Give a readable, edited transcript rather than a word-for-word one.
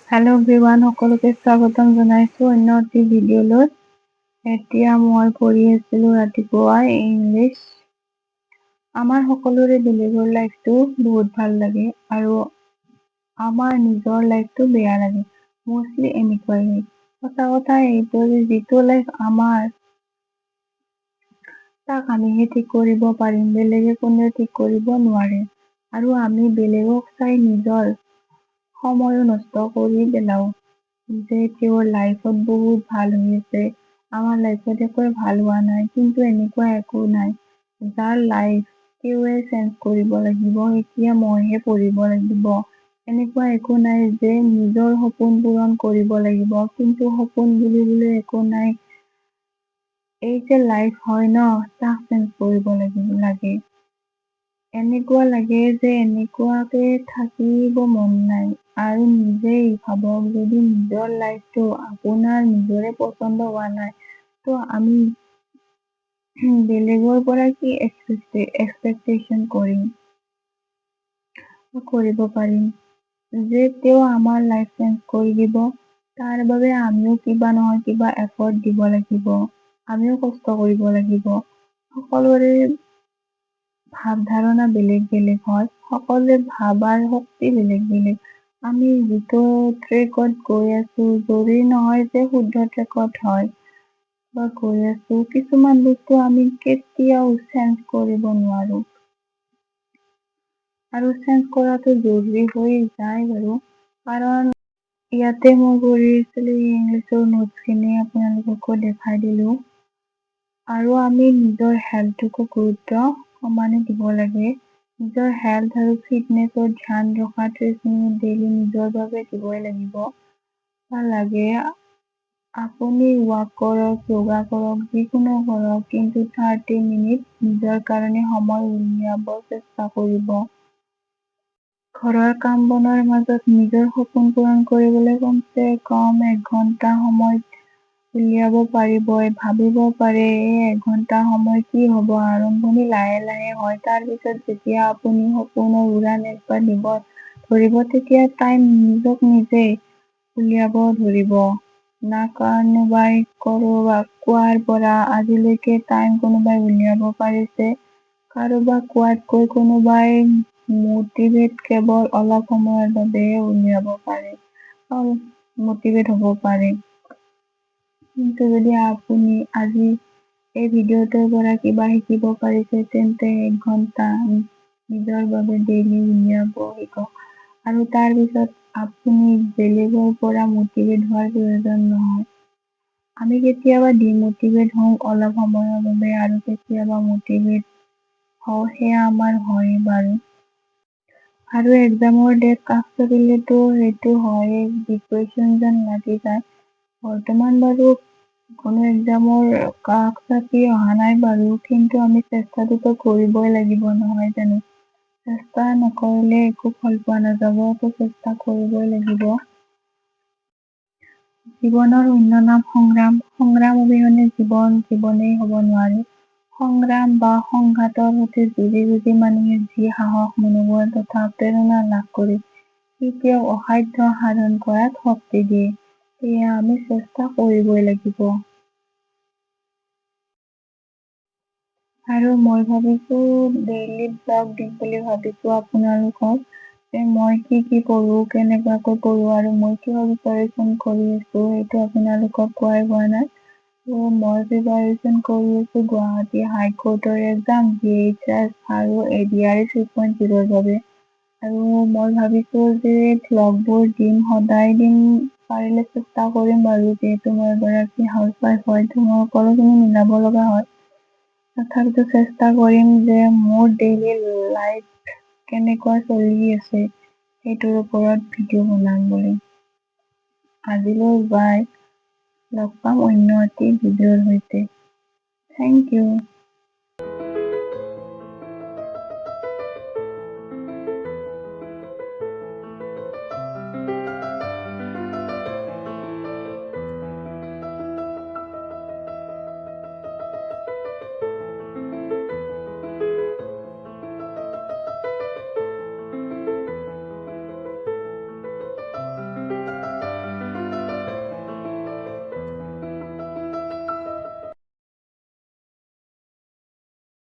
Hello' everyone, সকলোকে স্বাগতম জনাইছোঁ অন্য এটি ভিডিঅ'লৈ। এতিয়া মই পঢ়ি আছিলোঁ ৰাতিপুৱাই ইংলিছ। আমাৰ সকলোৰে বেলেগৰ লাইফটো বহুত ভাল লাগে আৰু আমাৰ নিজৰ লাইফটো বেয়া লাগে। মষ্টলি এনেকুৱাই হয়। সঁচা কথা এইটো যে যিটো লাইফ আমাৰ তাক আমিহে ঠিক কৰিব পাৰিম, বেলেগে কোনেও ঠিক কৰিব নোৱাৰে। আৰু আমি বেলেগক চাই নিজৰ সময়ো নষ্ট কৰি পেলাওঁ। যে তেওঁৰ লাইফত বহুত ভাল হৈ আছে, আমাৰ লাইফত একোৱে ভাল হোৱা নাই। কিন্তু এনেকুৱা একো নাই, যাৰ লাইফ তেওঁৱে চেঞ্জ কৰিব লাগিব, এতিয়া মইহে পঢ়িব লাগিব। এনেকুৱা একো নাই যে নিজৰ সপোন পূৰণ কৰিব লাগিব, কিন্তু সপোন বুলিবলৈ একো নাই। এই যে লাইফ হয় ন, তাক চেঞ্জ কৰিব লাগে। এনেকুৱা লাগে যে এনেকুৱাকে থাকিব মন নাই। আৰু নিজেই ভাবক, যদি নিজৰ লাইফটো আপোনাৰ নিজৰে পচন্দ হোৱা নাই, ত' আমি বেলেগৰ পৰা কি এক্সপেক্টেশ্যন কৰিব পাৰিম, যে তেওঁ আমাৰ লাইফ চেঞ্জ কৰি দিব। তাৰ বাবে আমিও কিবা নহয় কিবা এফৰ্ট দিব লাগিব, আমিও কষ্ট কৰিব লাগিব। সকলোৰে ভাৱ ধাৰণা বেলেগ বেলেগ হয়, সকলোৱে ভাবাৰ শক্তি বেলেগ। আমি যিটো ট্ৰেকত গৈ আছোঁ, জৰুৰী নহয় যে শুদ্ধ ট্ৰেকত হয় বা গৈ আছোঁ। কিছুমান বস্তু আমি কেতিয়াও চেঞ্জ কৰিব নোৱাৰো। আৰু চেঞ্জ কৰাটো জৰুৰী হৈ যায় বাৰু, কাৰণ ইয়াতে মই কৰি আছিলোঁ ইংলিছৰ নোটছখিনি আপোনালোককো দেখাই দিলোঁ। আৰু আমি নিজৰ হেল্থটোকো গুৰুত্ব সমানে দিব লাগে। নিজৰ হেল্থ আৰু ফিটনেছৰ ধ্যান ৰখা 30 মিনিট ডেইলি নিজৰ বাবে দিবই লাগিব। লাগে আপুনি ৱাক কৰক, যোগা কৰক, যিকোনো কৰক, কিন্তু 30 মিনিট নিজৰ কাৰণে সময় উলিয়াব চেষ্টা কৰিব। ঘৰৰ কাম বনৰ মাজত নিজৰ সপোন পূৰণ কৰিবলৈ কমচে কম 1 ঘণ্টা সময় উলিয়াব পাৰিবই। ভাবিব পাৰে এই 1 ঘণ্টা সময় কি হ'ব, আৰম্ভণি লাহে লাহে হয়। তাৰ পিছত যেতিয়া আপুনি সপোনৰ উৰান একবাৰ দিব ধৰিব, তেতিয়া টাইম নিজক নিজেই উলিয়াব ধৰিব। না কোনোবাই কোৱাৰ পৰা আজিলৈকে টাইম কোনোবাই উলিয়াব পাৰিছে। কাৰোবাক কোৱাতকৈ কোনোবাই মটিভেট কেৱল অলপ সময়ৰ বাবেহে উলিয়াব পাৰে। মটিভেট হ'ব পাৰে। কিন্তু যদি আপুনি আজি এই ভিডিঅ'টোৰ পৰা কিবা শিকিব পাৰিছে, তেন্তে 1 ঘণ্টা নিজৰ বাবে ডেইলি উলিয়াব শিকক। আৰু তাৰ পিছত আপুনি বেলেগৰ পৰা মটিভেট হোৱাৰ প্ৰয়োজন নহয়। আমি কেতিয়াবা ডিমটিভেট হওঁ অলপ সময়ৰ বাবে, আৰু কেতিয়াবা মটিভেট হওঁ, সেয়া আমাৰ হয় বাৰু। আৰু এক্সামৰ ডেট কাষ চাপিলেতো সেইটো হয়ে, ডিপ্ৰেছন যেন লাগি যায়। বৰ্তমান বাৰু কোনো এক্সামৰ কাষ চাপি অহা নাই বাৰু, কিন্তু আমি চেষ্টাটোতো কৰিবই লাগিব নহয় জানো। চেষ্টা নকৰিলে একো ফল পোৱা নাযাব, তো চেষ্টা কৰিবই লাগিব। জীৱনৰ অন্য নাম সংগ্ৰাম। সংগ্ৰাম অবিহনে জীৱনেই হ'ব নোৱাৰে। সংগ্ৰাম বা সংঘাতৰ সৈতে যুঁজি মানুহে যি সাহস, মনোবল তথা প্ৰেৰণা লাভ কৰে, সি তেওঁক অসাধ্য সাধন কৰাত শক্তি দিয়ে। সেয়া আমি চেষ্টা কৰিবই লাগিব। আৰু মই ভাবিছোঁ ডেইলি ব্লগ দিম বুলি ভাবিছোঁ আপোনালোকক। যে মই কি কৰোঁ, কেনেকুৱাকৈ কৰোঁ, আৰু মই কিয় প্ৰিপাৰেচন কৰি আছোঁ, সেইটো আপোনালোকক কোৱাই হোৱা নাই। ত' মই প্ৰিপাৰেচন কৰি আছোঁ গুৱাহাটী হাইকোৰ্টৰ এক্সাম, VHS আৰু ADR 3.0 বাবে। আৰু মই ভাবিছোঁ যে ভ্লগবোৰ দিম, সদায় দিম। পাৰিলে চেষ্টা কৰিম বাৰু, যিহেতু মই এগৰাকী হাউচৱাইফ হয়, ত' মই সকলোখিনি মিলাব লগা হয়। তথাপিতো চেষ্টা কৰিম যে মোৰ ডেইলি লাইফ কেনেকুৱা চলি আছে, সেইটোৰ ওপৰত ভিডিঅ' বনাম বুলি। আজিলৈ বাই, লগ পাম অন্য এটি ভিডিঅ'ৰ সৈতে। Thank U.